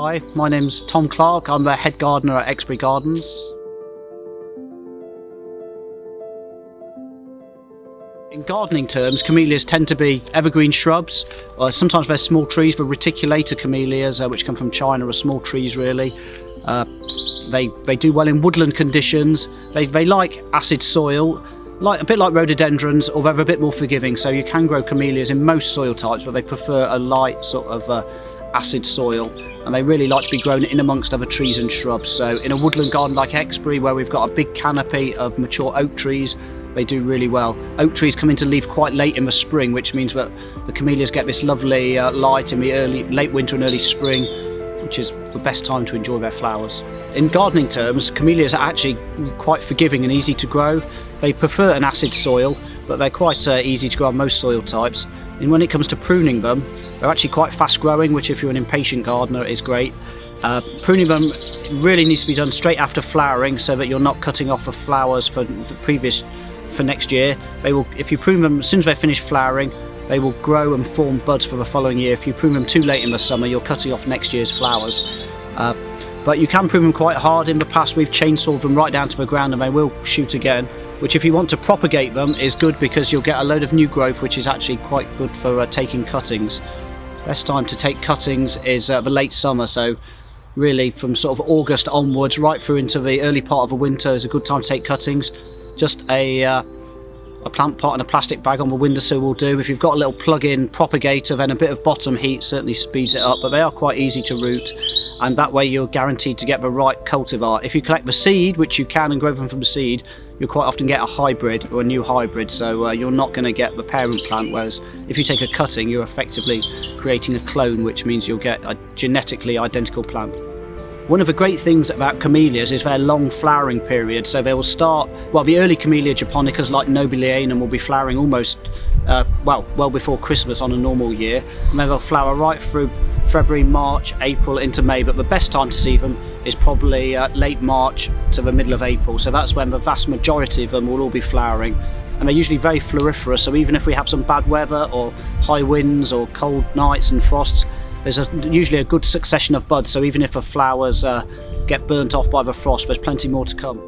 Hi, my name's Tom Clarke. I'm the head gardener at Exbury Gardens. In gardening terms, camellias tend to be evergreen shrubs. Sometimes they're small trees. The reticulated camellias, which come from China, are small trees really. They do well in woodland conditions. They like acid soil, a bit like rhododendrons, although they're a bit more forgiving. So you can grow camellias in most soil types, but they prefer a light sort of acid soil. And they really like to be grown in amongst other trees and shrubs. So in a woodland garden like Exbury, where we've got a big canopy of mature oak trees, they do really well. Oak trees come into leaf quite late in the spring, which means that the camellias get this lovely light in the late winter and early spring, which is the best time to enjoy their flowers. In gardening terms, camellias are actually quite forgiving and easy to grow. They prefer an acid soil, but they're quite easy to grow on most soil types. And when it comes to pruning them, they're actually quite fast growing, which if you're an impatient gardener is great. Pruning them really needs to be done straight after flowering, so that you're not cutting off the flowers for next year. If you prune them as soon as they finish flowering, they will grow and form buds for the following year. If you prune them too late in the summer, you're cutting off next year's flowers. But you can prune them quite hard. In the past we've chainsawed them right down to the ground and they will shoot again, which if you want to propagate them is good because you'll get a load of new growth, which is actually quite good for taking cuttings. Best time to take cuttings is the late summer, so really from sort of August onwards right through into the early part of the winter is a good time to take cuttings. Just a plant pot and a plastic bag on the windowsill will do. If you've got a little plug-in propagator, then a bit of bottom heat certainly speeds it up, but they are quite easy to root, and that way you're guaranteed to get the right cultivar. If you collect the seed, which you can, and grow them from the seed, you'll quite often get a hybrid or a new hybrid, so you're not going to get the parent plant, whereas if you take a cutting, you're effectively creating a clone, which means you'll get a genetically identical plant. One of the great things about camellias is their long flowering period. So they will start, well, the early Camellia japonicas like Nobileanum will be flowering almost, well before Christmas on a normal year. And they will flower right through February, March, April into May. But the best time to see them is probably late March to the middle of April. So that's when the vast majority of them will all be flowering. And they're usually very floriferous. So even if we have some bad weather or high winds or cold nights and frosts, there's usually a good succession of buds, so even if the flowers get burnt off by the frost, there's plenty more to come.